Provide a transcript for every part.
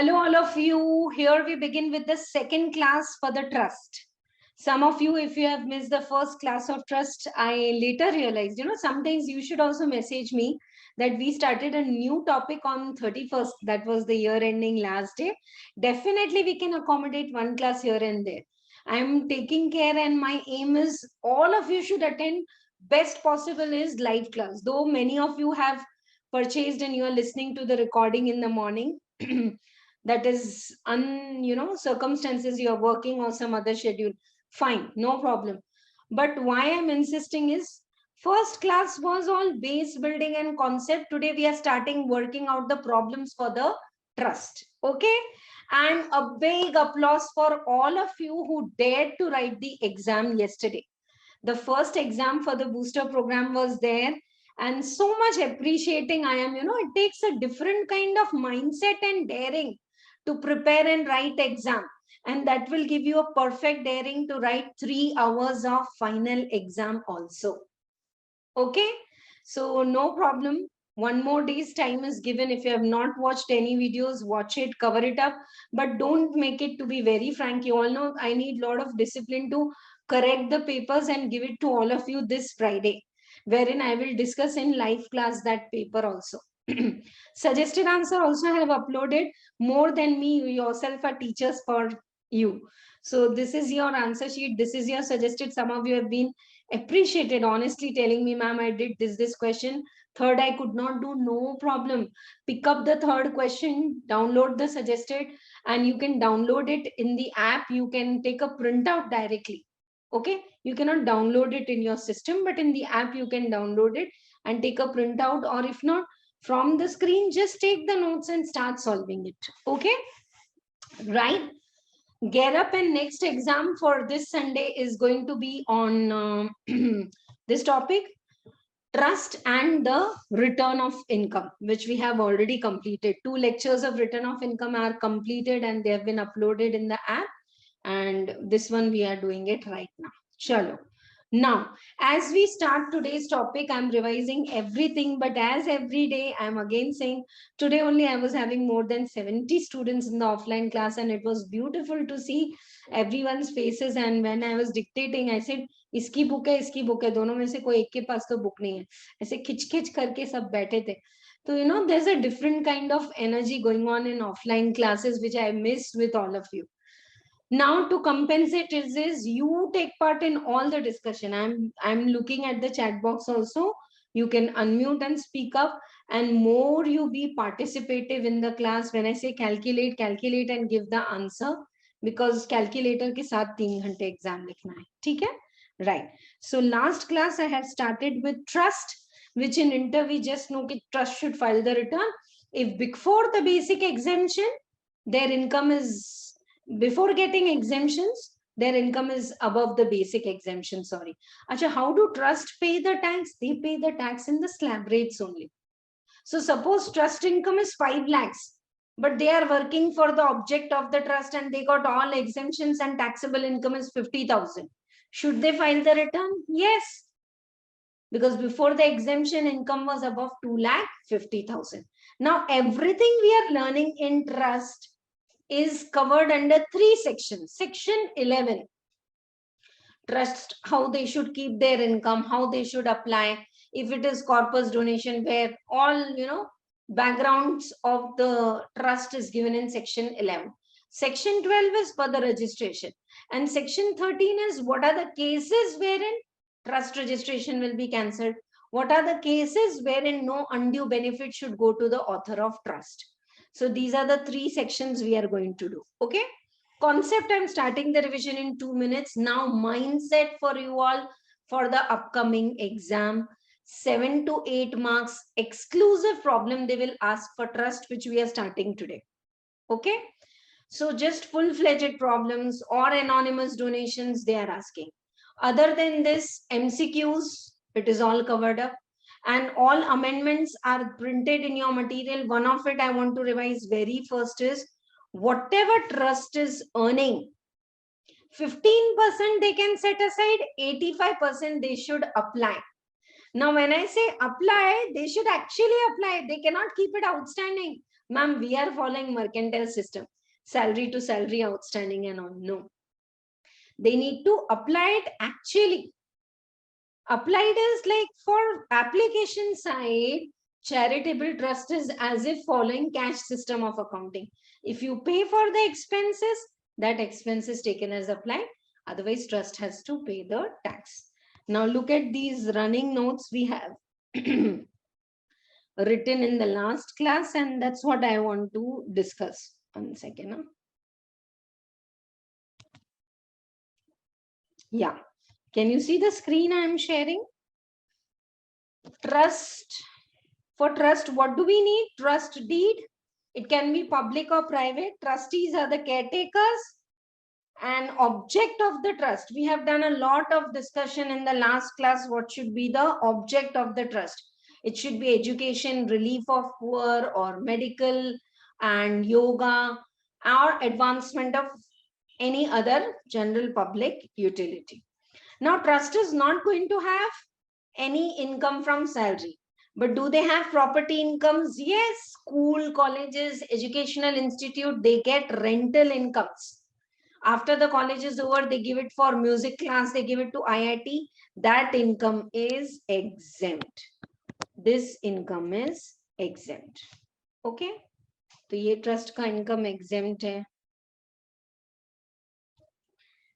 Hello, all of you. Here we begin with the second class for the trust. Some of you, if you have missed the first class of trust, I later realized, sometimes you should also message me that we started a new topic on 31st. That was the year ending last day. Definitely we can accommodate one class here and there. I'm taking care and my aim is all of you should attend. Best possible is live class. Though many of you have purchased and you are listening to the recording in the morning. That is circumstances you are working or some other schedule, fine, no problem. But why I'm insisting is first class was all base building and concept. Today we are starting working out the problems for the trust. Okay, and a big applause for all of you who dared to write the exam yesterday. The first exam for the booster program was there, and so much appreciating I am. It takes a different kind of mindset and daring to prepare and write exam, and that will give you a perfect daring to write 3 hours of final exam also. Okay, so no problem. One more day's time is given. If you have not watched any videos, watch it, cover it up, but don't make it, to be very frank, you all know I need a lot of discipline to correct the papers and give it to all of you this Friday, wherein I will discuss in live class that paper also. Suggested answer also I have uploaded. More than me, you yourself are teachers for you. So this is your answer sheet. This is your suggested. Some of you have been appreciated, honestly telling me, ma'am, I did this question. Third, I could not do, no problem. Pick up the third question, download the suggested, and you can download it in the app. You can take a printout directly. Okay, you cannot download it in your system, but in the app you can download it and take a printout, or if not, from the screen, just take the notes and start solving it. Okay, right? Get up, and next exam for this Sunday is going to be on this topic, trust and the return of income, which we have already completed. 2 lectures of return of income are completed and they have been uploaded in the app, and this one we are doing it right now. Chalo. Now, as we start today's topic, I'm revising everything, but as every day, I'm again saying, today only I was having more than 70 students in the offline class, and it was beautiful to see everyone's faces. And when I was dictating, I said, इसकी book है, दोनों में से कोई एक के पास तो book नहीं है, ऐसे खिच खिच करके सब बैठे थे. So, there's a different kind of energy going on in offline classes, which I missed with all of you. Now, to compensate is you take part in all the discussion. I'm looking at the chat box also. You can unmute and speak up, and more you be participative in the class. When I say calculate and give the answer, because calculator के साथ 3 घंटे exam लिखना है. ठीक है? Right. So last class I have started with trust, which in inter we just know that trust should file the return. If before the basic exemption, their income is, before getting exemptions, their income is above the basic exemption. Sorry. Achha, how do trust pay the tax? They pay the tax in the slab rates only. So suppose trust income is 5 lakhs, but they are working for the object of the trust and they got all exemptions and taxable income is 50,000. Should they file the return? Yes. Because before the exemption, income was above 2,50,000. Now, everything we are learning in trust is covered under 3 sections. Section 11, trust, how they should keep their income, how they should apply. If it is corpus donation, where all, backgrounds of the trust is given in section 11. Section 12 is for the registration. And section 13 is what are the cases wherein trust registration will be cancelled. What are the cases wherein no undue benefit should go to the author of trust. So these are the 3 sections we are going to do. Okay. Concept, I'm starting the revision in 2 minutes. Now mindset for you all for the upcoming exam. 7 to 8 marks exclusive problem they will ask for trust, which we are starting today. Okay. So just full-fledged problems or anonymous donations they are asking. Other than this, MCQs, it is all covered up. And all amendments are printed in your material. One of it I want to revise very first is, whatever trust is earning, 15% they can set aside, 85% they should apply. Now, when I say apply, they should actually apply. They cannot keep it outstanding. Ma'am, we are following mercantile system, salary to salary, outstanding and all. No, they need to apply it actually. Applied is like for application side, charitable trust is as if following cash system of accounting. If you pay for the expenses, that expense is taken as applied. Otherwise, trust has to pay the tax. Now look at these running notes we have written in the last class, and that's what I want to discuss. 1 second. Huh? Yeah. Can you see the screen I am sharing? Trust. For trust, what do we need? Trust deed. It can be public or private. Trustees are the caretakers and object of the trust. We have done a lot of discussion in the last class. What should be the object of the trust? It should be education, relief of poor, or medical and yoga, or advancement of any other general public utility. Now, trust is not going to have any income from salary. But do they have property incomes? Yes, school, colleges, educational institute, they get rental incomes. After the college is over, they give it for music class, they give it to IIT. That income is exempt. This income is exempt. Okay? तो ये trust का income exempt है.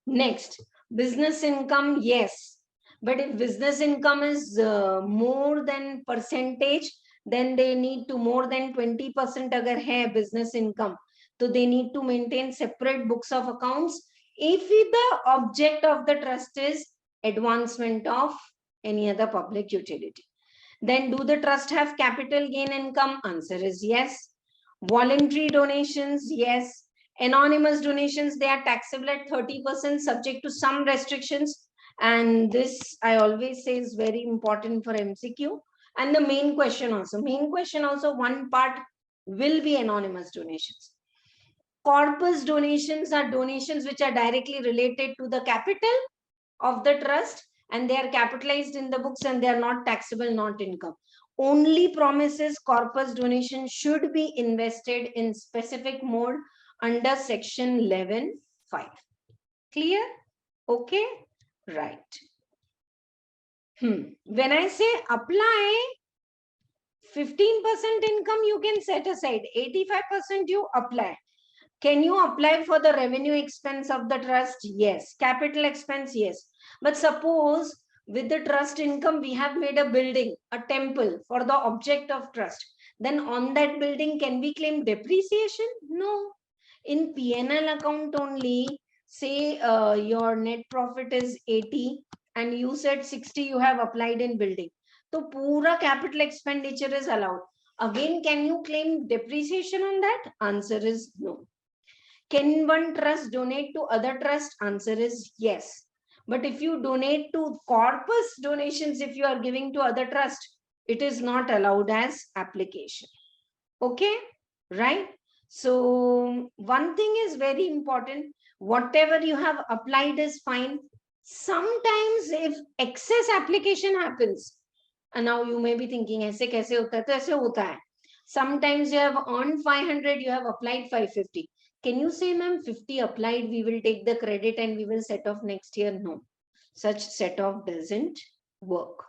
Next, business income, yes. But if business income is more than percentage, then they need to more than 20% agar hai business income. So they need to maintain separate books of accounts. If the object of the trust is advancement of any other public utility. Then do the trust have capital gain income? Answer is yes. Voluntary donations, yes. Anonymous donations, they are taxable at 30% subject to some restrictions. And this I always say is very important for MCQ. And the main question also. Main question also, one part will be anonymous donations. Corpus donations are donations which are directly related to the capital of the trust, and they are capitalized in the books and they are not taxable, not income. Only promises corpus donation should be invested in specific mode under section 11.5. Clear? Okay, right. When I say apply, 15% income you can set aside, 85% you apply. Can you apply for the revenue expense of the trust? Yes. Capital expense? Yes. But suppose with the trust income, we have made a building, a temple for the object of trust. Then on that building, can we claim depreciation? No. In P&L account only, say your net profit is 80 and you said 60 you have applied in building. So pura capital expenditure is allowed. Again, can you claim depreciation on that? Answer is no. Can one trust donate to other trust? Answer is yes. But if you donate to corpus donations, if you are giving to other trust, it is not allowed as application. Okay, right? So one thing is very important. Whatever you have applied is fine. Sometimes if excess application happens, and now you may be thinking, ऐसे कैसे होता है? तो ऐसे होता है. Sometimes you have earned 500, you have applied 550. Can you say, ma'am, 50 applied, we will take the credit and we will set off next year? No, such set off doesn't work.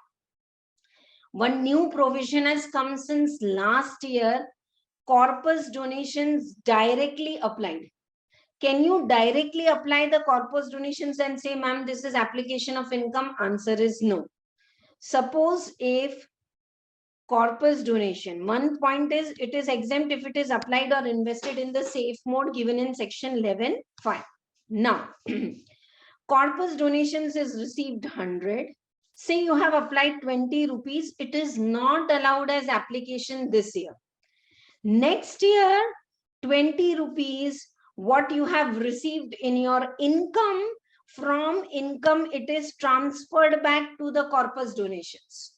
One new provision has come since last year, corpus donations directly applied. Can you directly apply the corpus donations and say, ma'am, this is application of income? Answer is no. Suppose if corpus donation, one point is it is exempt if it is applied or invested in the safe mode given in section 11.5. Now, corpus donations is received 100. Say you have applied 20 rupees. It is not allowed as application this year. Next year, 20 rupees, what you have received in your income, from income, it is transferred back to the corpus donations.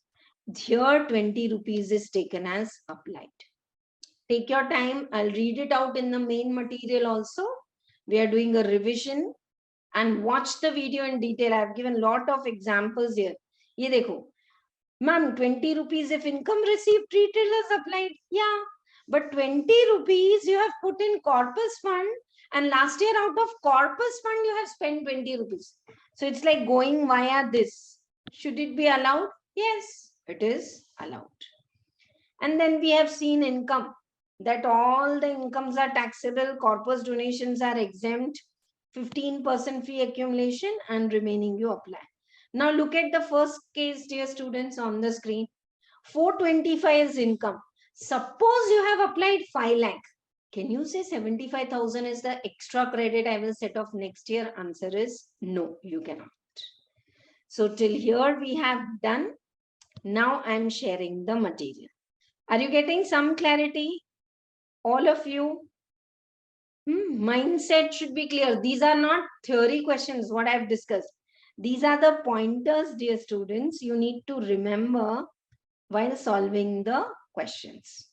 Here 20 rupees is taken as applied. Take your time. I'll read it out in the main material also. We are doing a revision and watch the video in detail. I've given a lot of examples here. Ye dekho. Ma'am, 20 rupees if income received treated as applied. Yeah. But 20 rupees you have put in corpus fund, and last year out of corpus fund you have spent 20 rupees. So it's like going via this. Should it be allowed? Yes, it is allowed. And then we have seen income, that all the incomes are taxable, corpus donations are exempt, 15% fee accumulation, and remaining you apply. Now look at the first case, dear students, on the screen. 425 is income. Suppose you have applied 5 lakh. Can you say 75,000 is the extra credit I will set off next year? Answer is no, you cannot. So till here we have done. Now I am sharing the material. Are you getting some clarity? All of you? Mindset should be clear. These are not theory questions, what I have discussed. These are the pointers, dear students, you need to remember while solving the questions.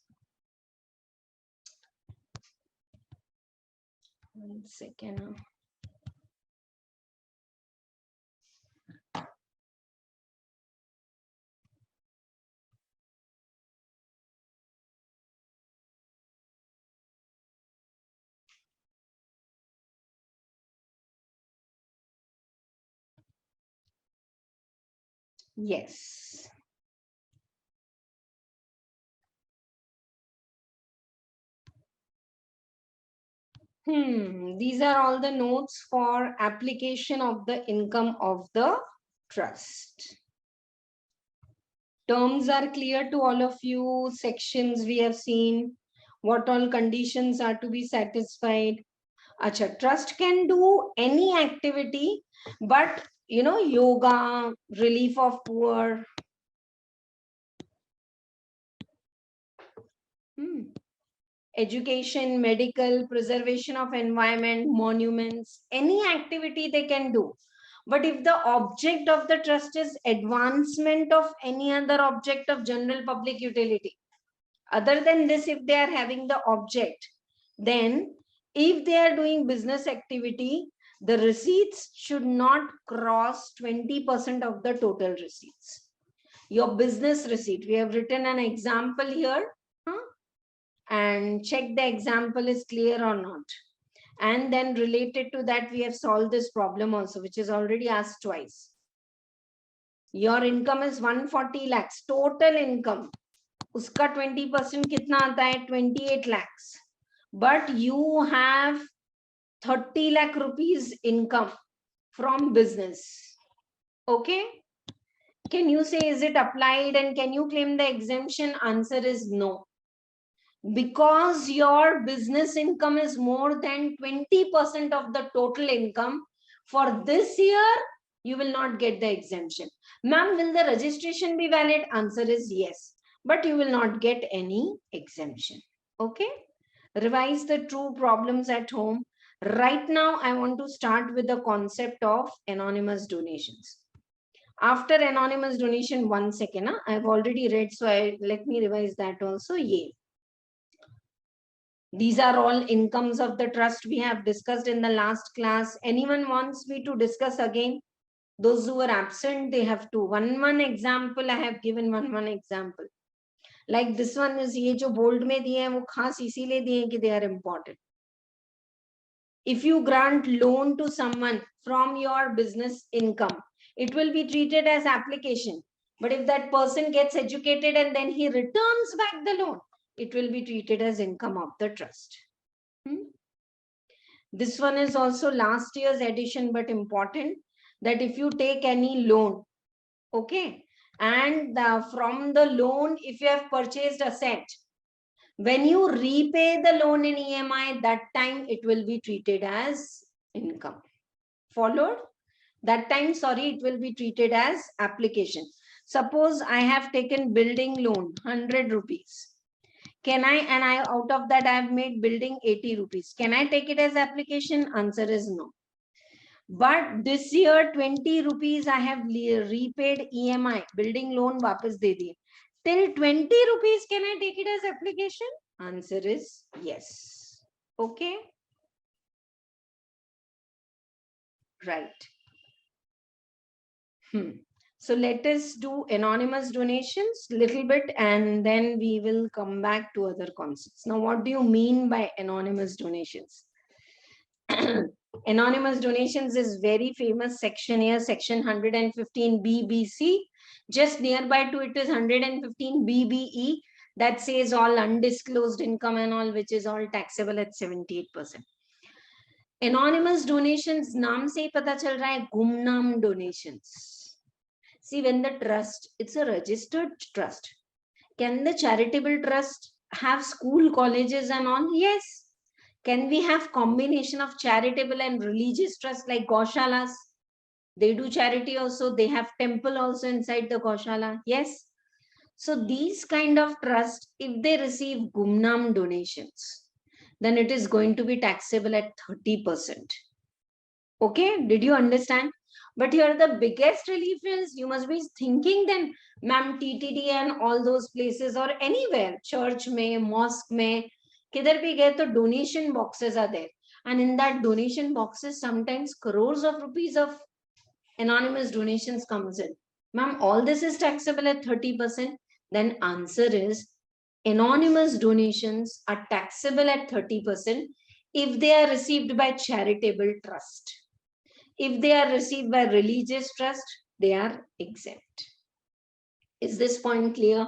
1 second. Yes. These are all the notes for application of the income of the trust. Terms are clear to all of you. Sections we have seen. What all conditions are to be satisfied. Acha, trust can do any activity, but yoga, relief of poor, education, medical, preservation of environment, monuments, any activity they can do. But if the object of the trust is advancement of any other object of general public utility, other than this, if they are having the object, then if they are doing business activity, the receipts should not cross 20% of the total receipts. Your business receipt, we have written an example here, and check the example is clear or not. And then related to that, we have solved this problem also, which is already asked twice. Your income is 140 lakhs, total income. Uska 20% kitna aata hai? 28 lakhs. But you have 30 lakh rupees income from business. Okay? Can you say, is it applied and can you claim the exemption? Answer is no. Because your business income is more than 20% of the total income, for this year, you will not get the exemption. Ma'am, will the registration be valid? Answer is yes, but you will not get any exemption. Okay? Revise the true problems at home. Right now, I want to start with the concept of anonymous donations. After anonymous donation, 1 second, I've already read, so let me revise that also. Yeah. These are all incomes of the trust we have discussed in the last class. Anyone wants me to discuss again? Those who were absent, they have to. One example, I have given one example. Like this one is, ye jo bold mein diye hain, wo khas isliye diye hain ki they are important. If you grant loan to someone from your business income, it will be treated as application. But if that person gets educated and then he returns back the loan, it will be treated as income of the trust. This one is also last year's edition, but important, that if you take any loan, okay, and from the loan, if you have purchased a set, when you repay the loan in EMI, that time it will be treated as income. Followed? That time, sorry, it will be treated as application. Suppose I have taken building loan, 100 rupees. Can I, and I out of that I have made building 80 rupees. Can I take it as application? Answer is no. But this year 20 rupees I have repaid EMI, building loan वापस दे दिए. Till 20 rupees can I take it as application? Answer is yes. Okay. Right. So let us do anonymous donations little bit, and then we will come back to other concepts. Now, what do you mean by anonymous donations? Anonymous donations is very famous section here, section 115 BBC. Just nearby to it is 115 BBE, that says all undisclosed income and all, which is all taxable at 78%. Anonymous donations नाम से ही पता चल रहा है, गुमनाम donations. See, when the trust, it's a registered trust. Can the charitable trust have school, colleges and all? Yes. Can we have combination of charitable and religious trust like Gaushalas? They do charity also. They have temple also inside the Gaushala. Yes. So these kind of trust, if they receive Gumnam donations, then it is going to be taxable at 30%. Okay, did you understand? But here the biggest relief is, you must be thinking then, ma'am, TTD and all those places or anywhere, church mein, mosque mein, kidhar bhi gaye to donation boxes are there. And in that donation boxes, sometimes crores of rupees of anonymous donations comes in. Ma'am, all this is taxable at 30%. Then answer is, anonymous donations are taxable at 30% if they are received by charitable trust. If they are received by religious trust, they are exempt. Is this point clear?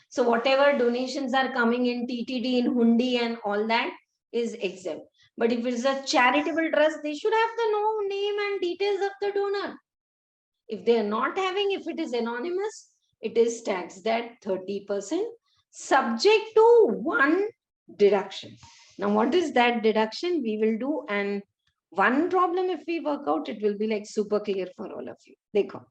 So whatever donations are coming in TTD, in Hundi and all that is exempt. But if it's a charitable trust, they should have the name and details of the donor. If they are not having, if it is anonymous, it is taxed at 30%, subject to one deduction. Now, what is that deduction? We will do, and one problem if we work out, it will be like super clear for all of you. Dekho.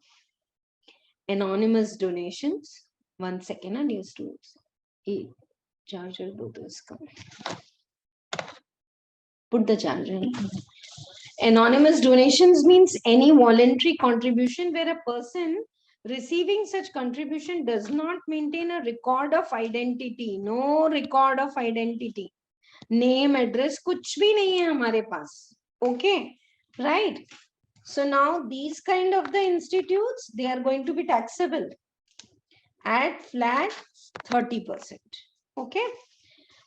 Anonymous donations. 1 second, and use to charger both is coming. Put the charger. Anonymous donations means any voluntary contribution where a person receiving such contribution does not maintain a record of identity. No record of identity. Name, address, कुछ भी नहीं है हमारे पास. Okay, right? So now these kind of the institutes, they are going to be taxable at flat 30%. Okay,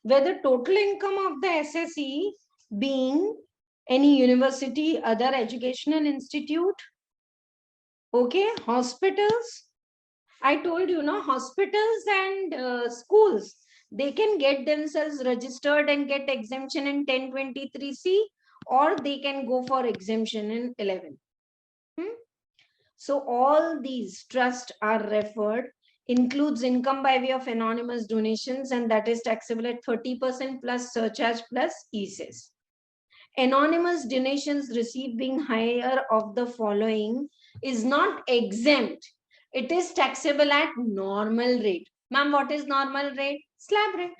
where the total income of the SSE being any university, other educational institute, okay, hospitals. I told you, no, hospitals and schools, they can get themselves registered and get exemption in 1023C, or they can go for exemption in 11. So all these trusts are referred, includes income by way of anonymous donations, and that is taxable at 30% plus surcharge plus e-cess. Anonymous donations received being higher of the following is not exempt. It is taxable at normal rate. Ma'am, what is normal rate? Slab rate.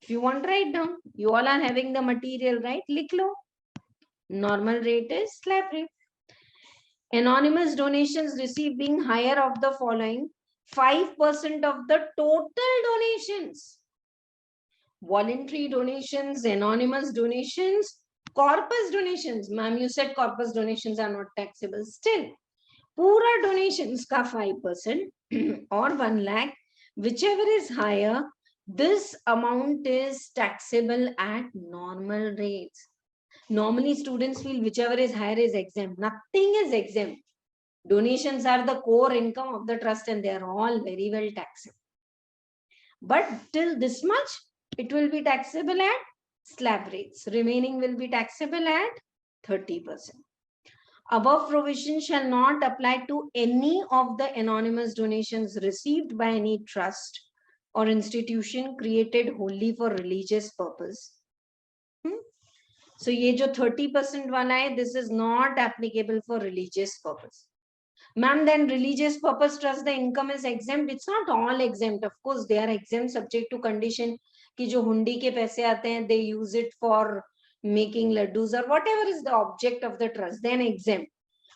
If you want, write down. You all are having the material, right? Likh lo. Normal rate is slab rate. Anonymous donations received being higher of the following: 5% of the total donations. Voluntary donations, anonymous donations, corpus donations. Ma'am, you said corpus donations are not taxable. Still, pura donations ka 5% or 1 lakh, whichever is higher, this amount is taxable at normal rates. Normally, students feel whichever is higher is exempt. Nothing is exempt. Donations are the core income of the trust and they are all very well taxable. But till this much, it will be taxable at slab rates. Remaining will be taxable at 30%. Above provision shall not apply to any of the anonymous donations received by any trust or institution created wholly for religious purpose. So ये जो 30% वाला है, this is not applicable for religious purpose. Ma'am, then religious purpose trust, the income is exempt. It's not all exempt. Of course, they are exempt subject to condition कि जो हुंडी के पैसे आते हैं, they use it for making laddus or whatever is the object of the trust, then exempt.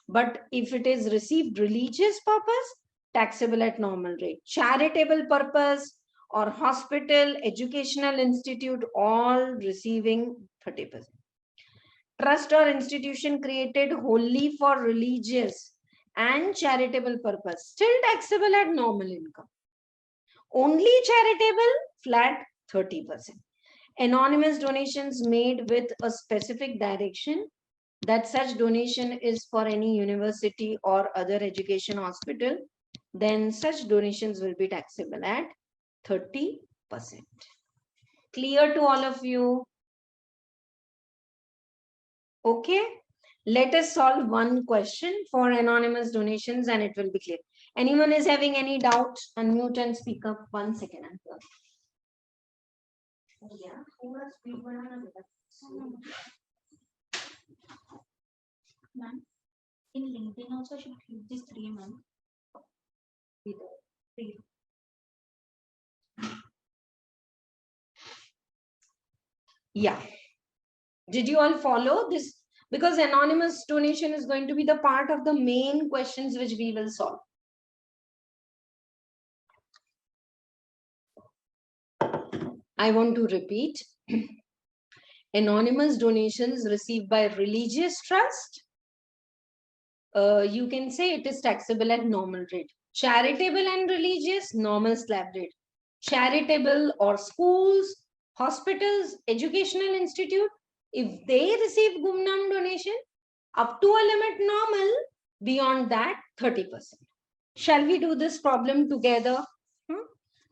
But if it is received religious purpose, taxable at normal rate. Charitable purpose or hospital, educational institute, all receiving 30%. Trust or institution created wholly for religious and charitable purpose, still taxable at normal income. Only charitable, flat 30%. Anonymous donations made with a specific direction, that such donation is for any university or other education hospital, then such donations will be taxable at 30%. Clear to all of you? Okay. Let us solve one question for anonymous donations and it will be clear. Anyone is having any doubt? Unmute and speak up. 1 second. Yeah. Ma'am, in LinkedIn also should keep this 3 months. Yeah. Did you all follow this? Because anonymous donation is going to be the part of the main questions which we will solve. I want to repeat. Anonymous donations received by religious trust, you can say it is taxable at normal rate. Charitable and religious, normal slab rate. Charitable or schools, hospitals, educational institute, if they receive Gumnam donation, up to a limit normal, beyond that 30%. Shall we do this problem together?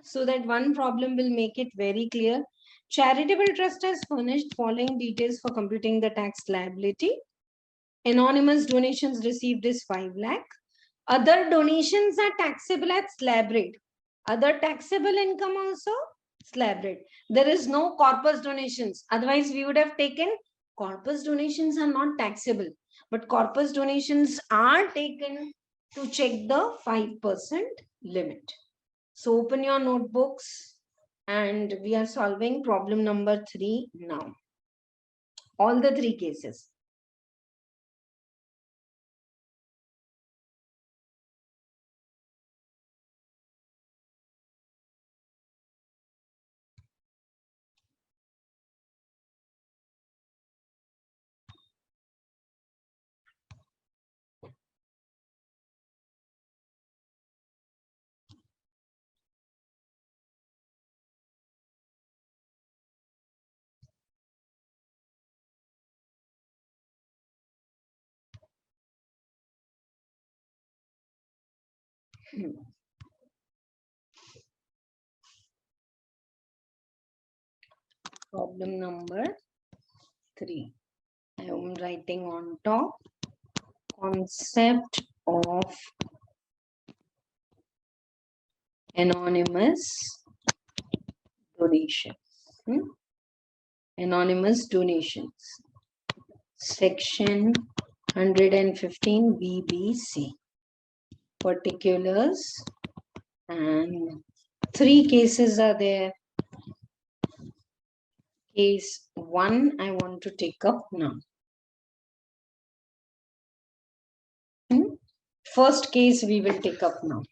So that one problem will make it very clear. Charitable trust has furnished following details for computing the tax liability. Anonymous donations received is 5 lakh. Other donations are taxable at slab rate. Other taxable income also slab rate. There is no corpus donations. Otherwise, we would have taken corpus donations are not taxable. But corpus donations are taken to check the 5% limit. So open your notebooks and we are solving problem number 3 now. All the 3 cases. Problem number 3. I am writing on top. Concept of anonymous donation. Anonymous donations. Section 115 BBC. Particulars. And 3 cases are there. Case 1 I want to take up now. First case we will take up now.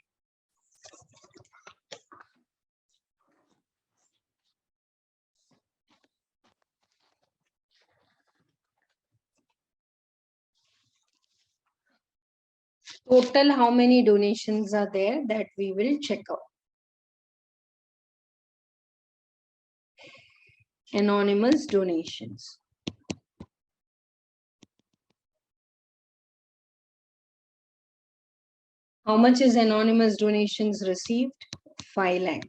Total how many donations are there that we will check out. Anonymous donations. How much is anonymous donations received? 5 lakh.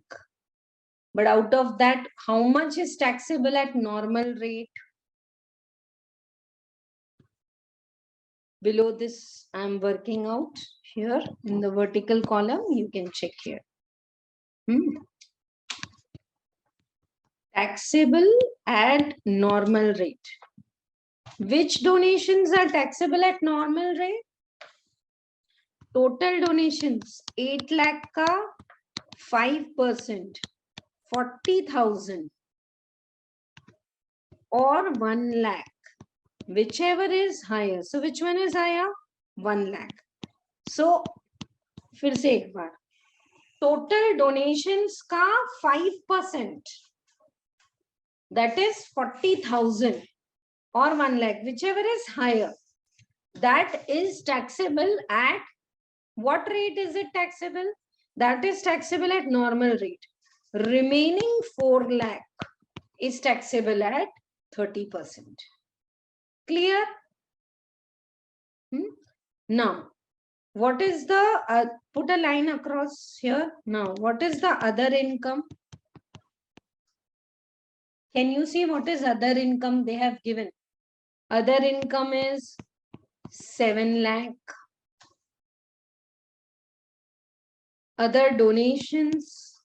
But out of that, how much is taxable at normal rate? Below this, I'm working out here in the vertical column. You can check here. Taxable at normal rate. Which donations are taxable at normal rate? Total donations 8 lakh ka 5%, 40,000 or 1 lakh, whichever is higher. So which one is higher? 1 lakh. So फिर से एक बार total donations का 5%, that is 40,000 or 1 lakh, whichever is higher, that is taxable at What rate is it taxable? That is taxable at normal rate. Remaining 4 lakh is taxable at 30%. Clear? Now, what is the, put a line across here. Now, what is the other income? Can you see what is other income they have given? Other income is 7 lakh. Other donations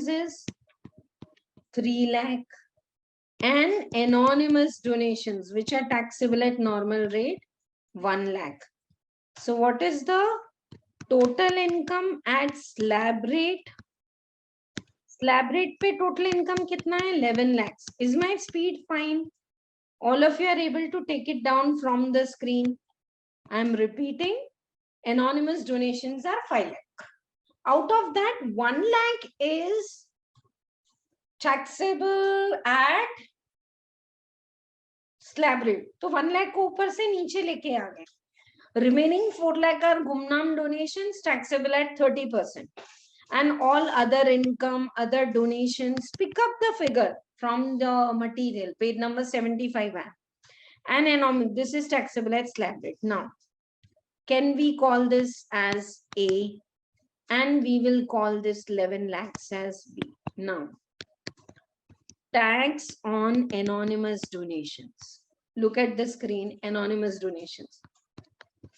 is 3 lakh. And anonymous donations, which are taxable at normal rate, 1 lakh. So what is the total income at slab rate? Slab rate pe total income kitna hai? 11 lakhs. Is my speed fine? All of you are able to take it down from the screen. I'm repeating. Anonymous donations are 5 lakh. Out of that, 1 lakh is taxable at slab rate. तो 1 lakh को ऊपर से नीचे लेके आ गए. Remaining 4 lakh are gumnam donations, taxable at 30%. And all other income, other donations, pick up the figure from the material, page number 75. And this is taxable at slab rate. Now, can we call this as A? And we will call this 11 lakhs as B. Now, tax on anonymous donations. Look at the screen, anonymous donations.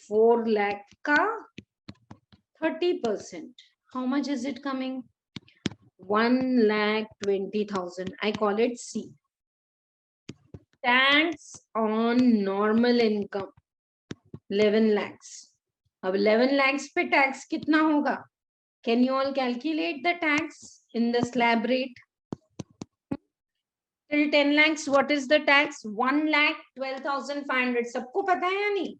4 lakh ka 30%. How much is it coming? 1,20,000. I call it C. Tax on normal income 11 lakhs. अब 11 lakhs पे tax कितना होगा? Can you all calculate the tax in the slab rate? Till 10 lakhs, what is the tax? 1,12,500. सबको पता है या नहीं?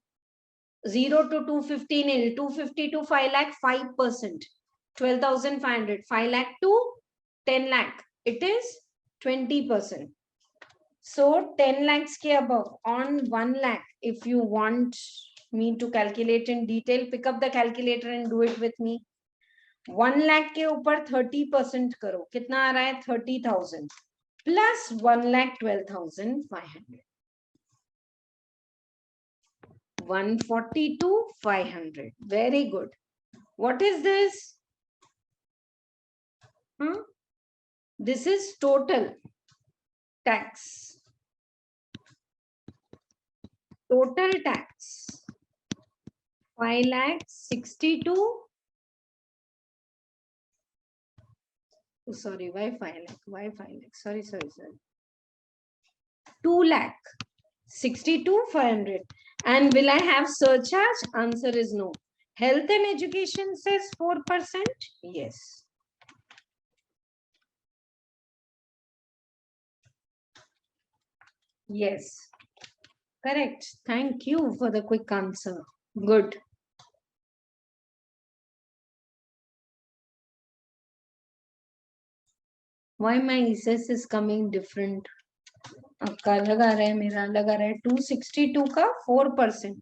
0 to 250 nil, 250 to 5 lakh, 5%. 12,500. 5 lakh to 10 lakh. It is 20%. So 10 lakhs ke above on 1 lakh. If you want me to calculate in detail, pick up the calculator and do it with me. 1 lakh के ऊपर 30% करो. कितना आ रहा है? 30,000 plus 1,12,500. 142,500. Very good. What is this? This is total tax. Total tax. 5,62,000. Oh, sorry, why 5 lakh? Why 5 lakh? Sorry. 2,62,500. And will I have surcharge? Answer is no. Health and education says 4%. Yes. Yes. Correct. Thank you for the quick answer. Good. Why my ESS is coming different? आपका लगा रहा है, मेरा लगा रहा है 262 का 4%.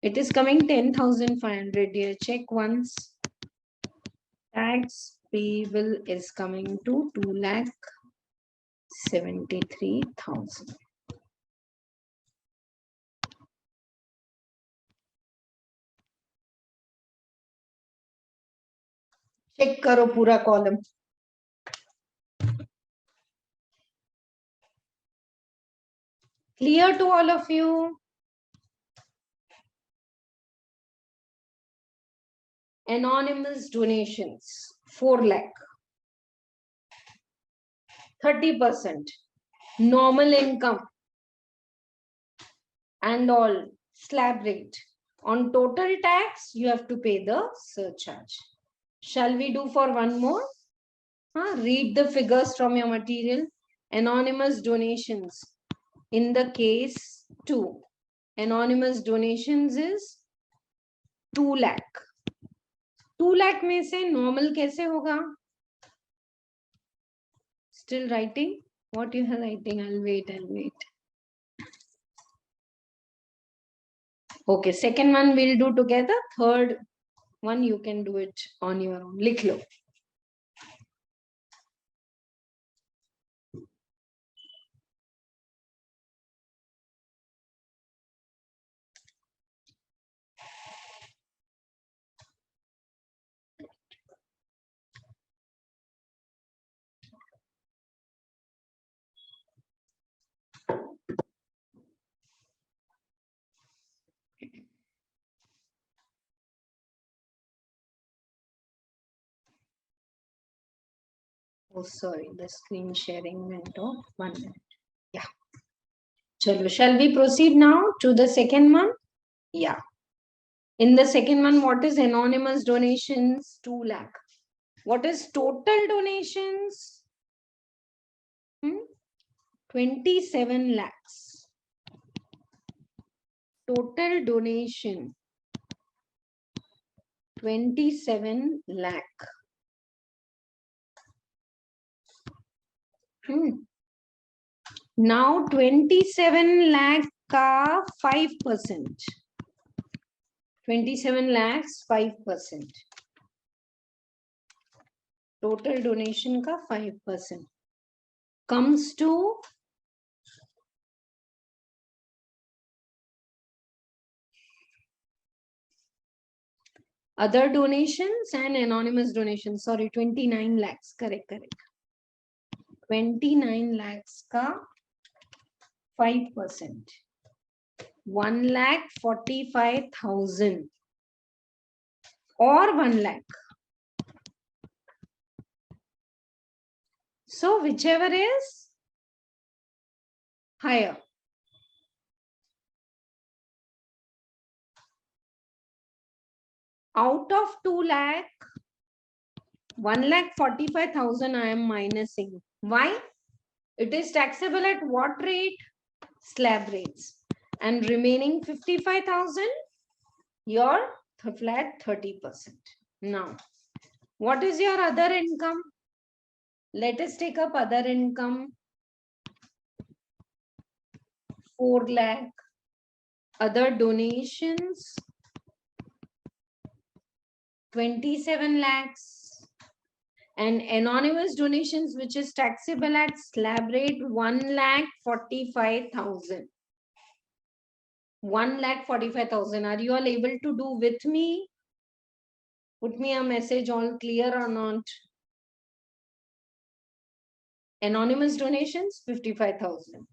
It is coming 10,500 here. Check once. Tax payable is coming to 2,73,000. Check करो पूरा column. Clear to all of you? Anonymous donations, 4 lakh. 30%. Normal income and all slab rate. On total tax, you have to pay the surcharge. Shall we do for one more? Read the figures from your material. Anonymous donations. In the case 2, anonymous donations is 2 lakh. 2 lakh में से normal कैसे होगा? Still writing? What you are writing? I'll wait. Okay, second one we'll do together. Third one you can do it on your own. Likh lo. Oh, sorry, the screen sharing went off. 1 minute. Yeah. Chalo, shall we proceed now to the second one? Yeah. In the second one, what is anonymous donations? 2 lakh. What is total donations? 27 lakhs. Total donation 27 lakh. Now 27 lakh ka 5%. 27 lakhs 5%. Total donation ka 5%. Comes to other donations and anonymous donations. Sorry, 29 lakhs. Correct. 29 lakhs ka 5%. 1,45,000 or 1 lakh. So whichever is higher. Out of 2 lakh, 1,45,000 I am minusing. Why? It is taxable at what rate? Slab rates. And remaining 55,000, your flat 30%. Now, what is your other income? Let us take up other income. 4 lakh. Other donations 27 lakhs. And anonymous donations, which is taxable at slab rate, 1,45,000. 1,45,000. Are you all able to do with me? Put me a message, all clear or not? Anonymous donations, 55,000.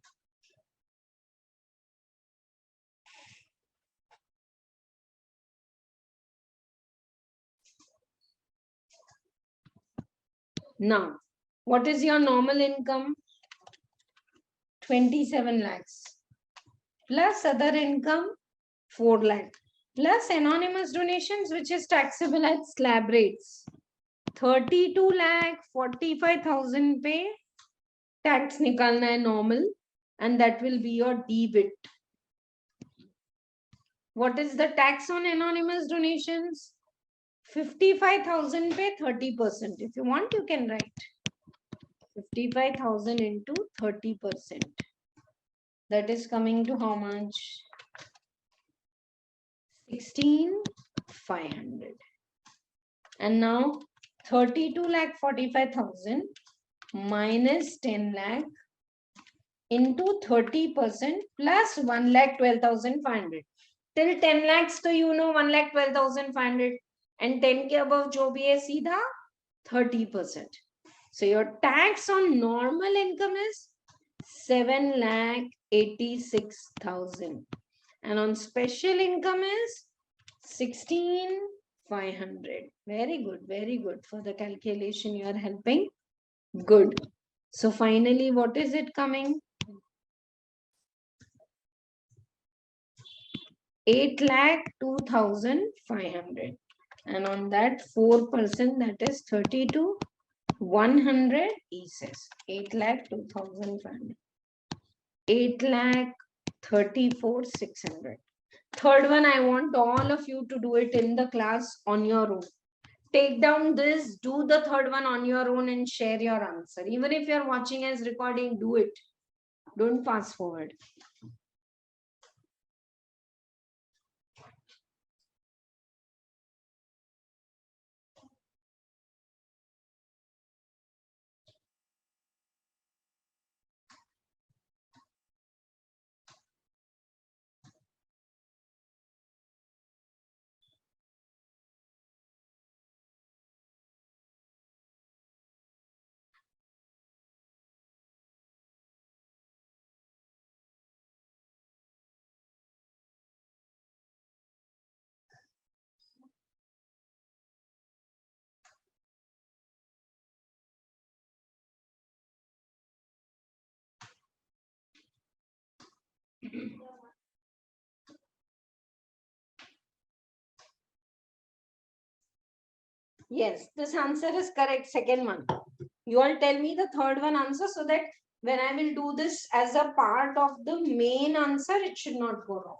Now, what is your normal income? 27 lakhs. Plus other income, 4 lakh. Plus anonymous donations, which is taxable at slab rates. 32 lakh, 45,000 pay. Tax nikalna hai normal. And that will be your debit. What is the tax on anonymous donations? 55,000 pay 30%. If you want, you can write 55,000 into 30%. That is coming to how much? 16,500. And now 32 lakh 45,000 minus 10 lakh into 30% plus 1 lakh 12,500. Till 10 lakhs, so you know 1 lakh 12,500. And 10 ke above jo bhi hai seedha 30%. So your tax on normal income is 7,86,000. And on special income is 16,500. Very good. For the calculation, you are helping. Good. So finally, what is it coming? 8,02,500. And on that 4%, that is 32,100 ESS. 8,02,500. 8,34,600. Third one, I want all of you to do it in the class on your own. Take down this, do the third one on your own and share your answer. Even if you're watching as recording, do it. Don't fast forward. Yes, this answer is correct. Second one. You all tell me the third one answer so that when I will do this as a part of the main answer, it should not go wrong.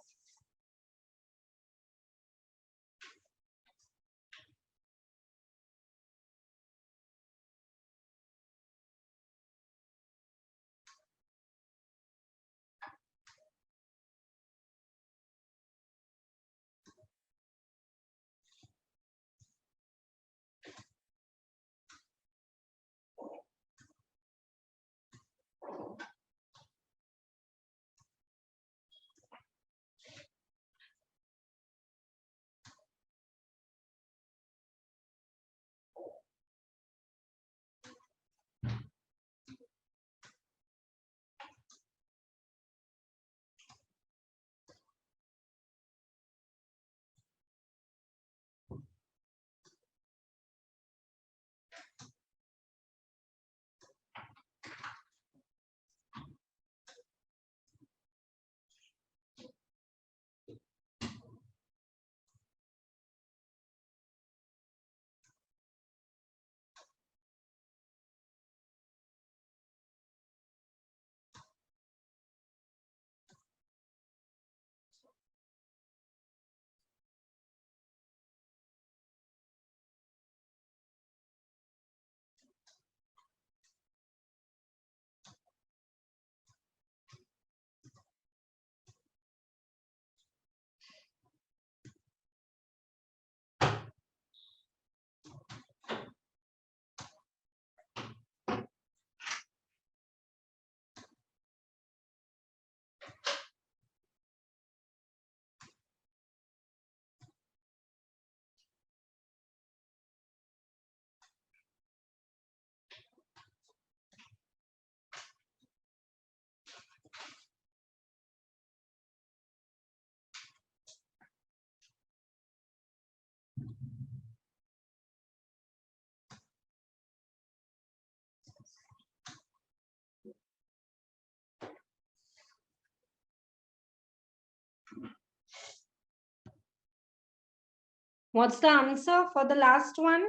What's the answer for the last one?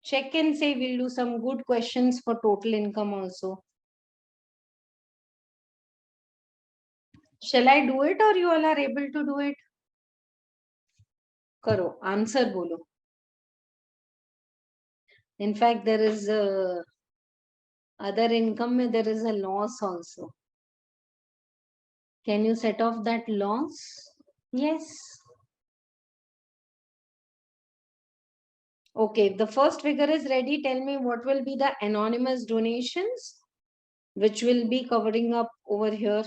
Check and say we'll do some good questions for total income also. Shall I do it or you all are able to do it? Karo, answer bolo. In fact, there is a other income, there is a loss also. Can you set off that loss? Yes. Okay, the first figure is ready. Tell me what will be the anonymous donations, which will be covering up over here.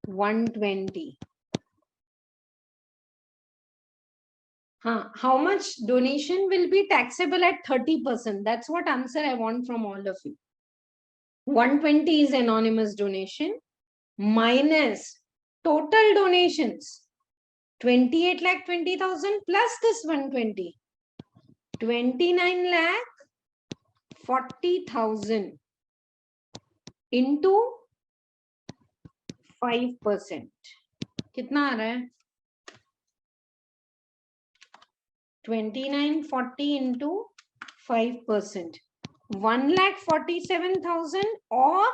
120. How much donation will be taxable at 30%? That's what answer I want from all of you. 120 is anonymous donation minus total donations. 28 lakh 20,000 plus this 120. 29 lakh 40,000 into 5%. कितना आ रहा है? 2940 into 5%. 1,47,000 or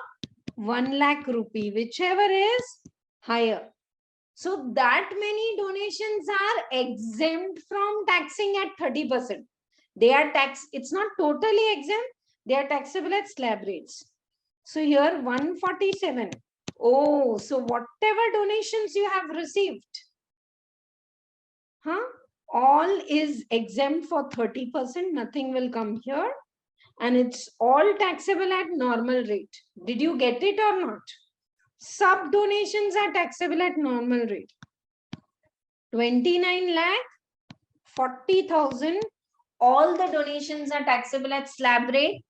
1 lakh rupee, whichever is higher. So that many donations are exempt from taxing at 30%. They are taxed, it's not totally exempt, they are taxable at slab rates. So here 147. Oh, so whatever donations you have received, all is exempt for 30%, nothing will come here. And it's all taxable at normal rate. Did you get it or not? Sub donations are taxable at normal rate. 29 lakh 40,000. All the donations are taxable at slab rate,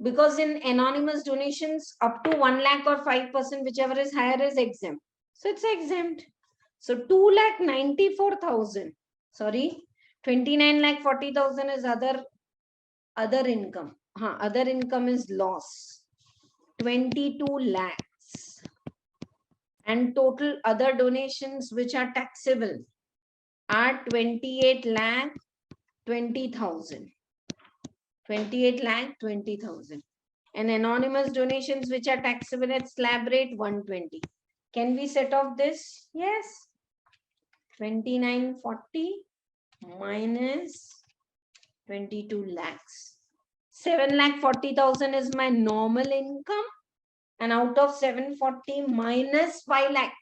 because in anonymous donations up to 1 lakh or 5%, whichever is higher, is exempt. So it's exempt. So 2,94,000. Sorry, 29 lakh 40,000 is other income. Other income is loss. 22 lakhs. and total other donations which are taxable are 28 lakh 20,000. 28 lakh 20,000. And anonymous donations which are taxable at slab rate 120. Can we set off this? Yes. 2940 minus 22 lakhs. 7,40,000 is my normal income, and out of 740 minus 5 lakh,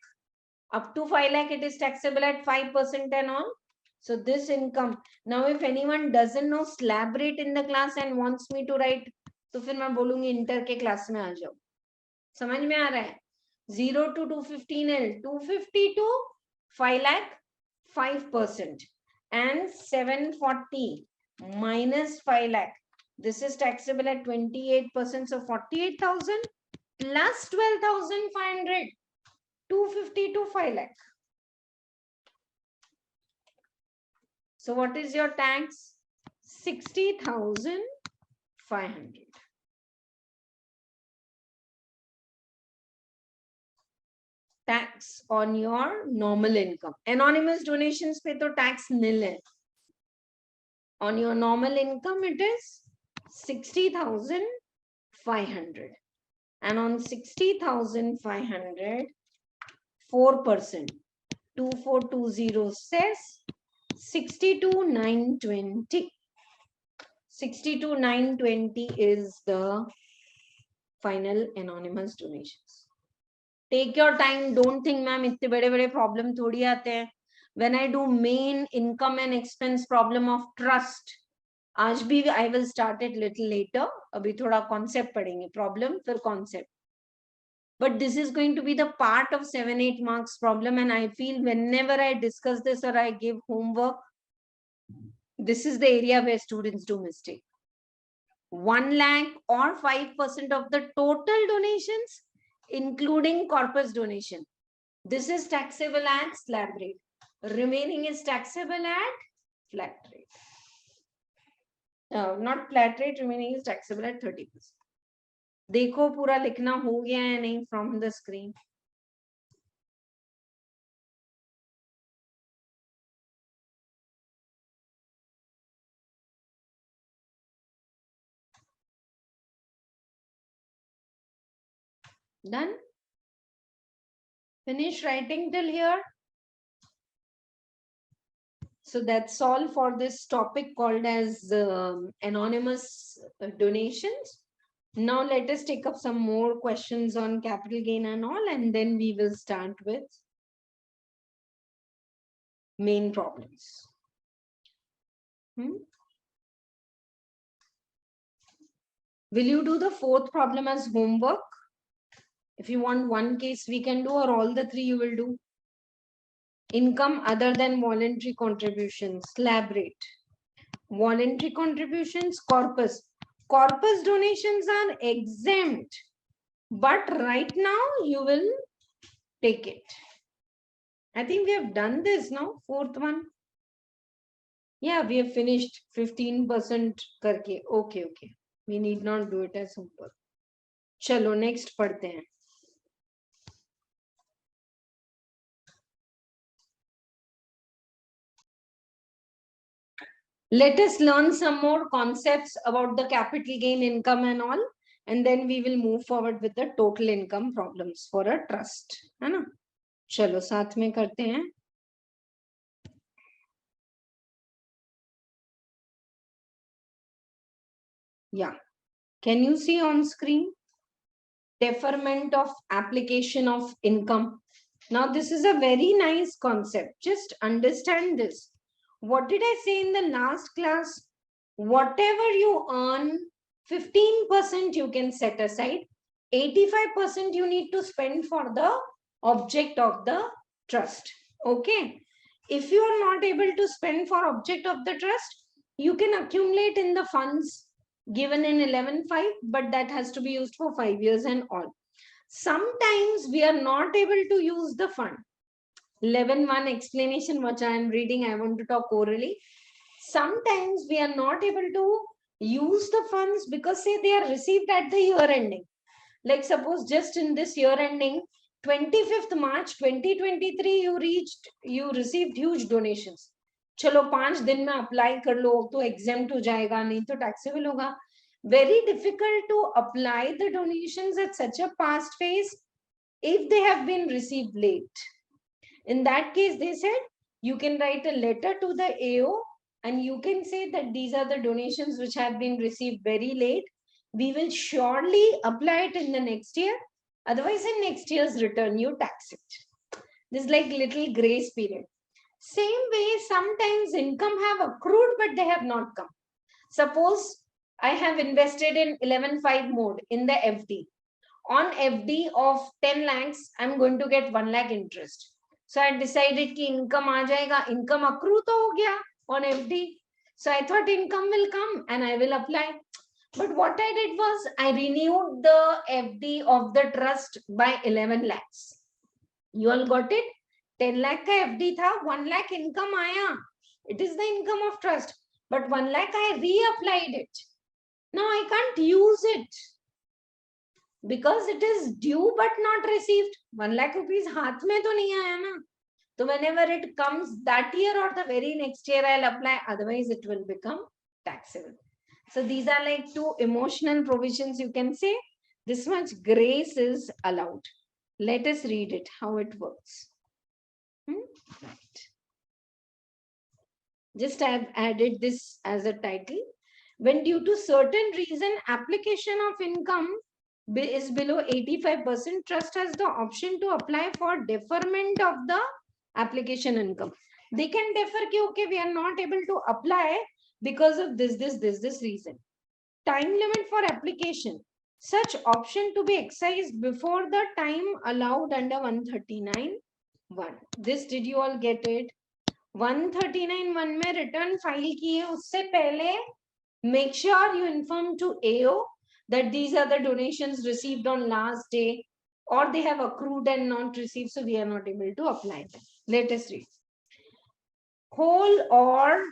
up to 5 lakh it is taxable at 5% and all. So this income, now if anyone doesn't know slab rate in the class and wants me to write, तो फिर मैं बोलूंगी inter के class में आ जाओ. समझ में आ रहा है? 0 to 215 L, 250 to 5 lakh 5%, and 740 minus 5 lakh, this is taxable at 28%, so 48,000 plus 12,500, 250 to 5 lakh. So what is your tax? 60,500. Tax on your normal income. Anonymous donations pe to tax nil hai. On your normal income it is 60,500. And on 60,500, 4%. 2420 says 62,920. 62,920 is the final anonymous donations. Take your time. Don't think, ma'am, इतने बड़े-बड़े problem थोड़ी आते हैं. When I do main income and expense problem of trust, आज भी I will start it little later. अभी थोड़ा concept पढ़ेंगे. Problem फिर concept. But this is going to be the part of 7-8 marks problem, and I feel whenever I discuss this or I give homework, this is the area where students do mistake. 1 lakh or 5% of the total donations, including corpus donation. This is taxable at slab rate. Remaining is taxable at flat rate. Not flat rate, remaining is taxable at 30%. देखो पूरा लिखना हो गया है नहीं from the screen. Done? Finish writing till here? So that's all for this topic called as anonymous donations. Now let us take up some more questions on capital gain and all, and then we will start with main problems. Will you do the fourth problem as homework? If you want one case we can do, or all the three you will do. Income other than voluntary contributions, slab rate. Voluntary contributions, corpus. Corpus donations are exempt, but right now you will take it. I think we have done this now, fourth one. Yeah, we have finished 15% karke. Okay. We need not do it as homework. Chalo, next padhte hain. Let us learn some more concepts about the capital gain income and all, and then we will move forward with the total income problems for a trust. है ना? चलो साथ में करते हैं. Yeah. Can you see on screen? Deferment of application of income. Now, this is a very nice concept. Just understand this. What did I say in the last class? Whatever you earn, 15% you can set aside. 85% you need to spend for the object of the trust. Okay. If you are not able to spend for object of the trust, you can accumulate in the funds given in 11.5, but that has to be used for 5 years and all. Sometimes we are not able to use the fund. 11.1 explanation which I am reading, I want to talk orally. Sometimes we are not able to use the funds because say they are received at the year ending. Like suppose just in this year ending, 25th March 2023 you received huge donations. चलो 5 दिन में apply कर लो तो exempt हो जाएगा, नहीं तो taxable होगा. Very difficult to apply the donations at such a past phase if they have been received late. In that case, they said you can write a letter to the AO and you can say that these are the donations which have been received very late. We will surely apply it in the next year. Otherwise, in next year's return, you tax it. This is like little grace period. Same way, sometimes income have accrued, but they have not come. Suppose I have invested in 11/5 mode in the FD. On FD of 10 lakhs, I'm going to get 1 lakh interest. So I decided ki income aa jayega, income accrue to ho gaya on FD. So I thought income will come and I will apply. But what I did was I renewed the FD of the trust by 11 lakhs. You all got it? 10 lakh ka FD tha, 1 lakh income aaya. It is the income of trust. But 1 lakh I reapplied it. Now I can't use it because it is due but not received. 1 lakh rupees haath mein to nahi aaya na. So whenever it comes that year or the very next year, I'll apply. Otherwise, it will become taxable. So these are like two emotional provisions, you can say. This much grace is allowed. Let us read it, how it works. Right. Just I have added this as a title. When due to certain reason, application of income is below 85%, trust has the option to apply for deferment of the application income. They can defer ki, okay, we are not able to apply because of this reason. Time limit for application. Such option to be exercised before the time allowed under 139(1). This, did you all get it? 139(1) में return file किए उससे पहले make sure you inform to AO that these are the donations received on last day or they have accrued and not received, so we are not able to apply them. Let us read. Whole or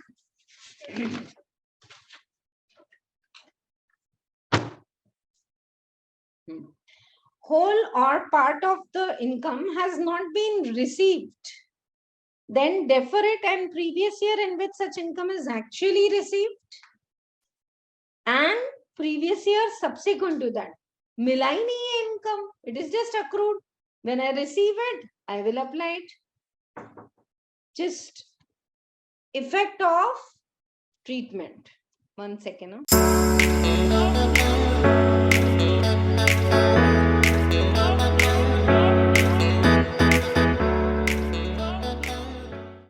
whole or part of the income has not been received, then defer it and previous year in which such income is actually received and previous year subsequent to that. Mila hi nahi hai income, it is just accrued. When I receive it, I will apply it. Just effect of treatment. 1 second.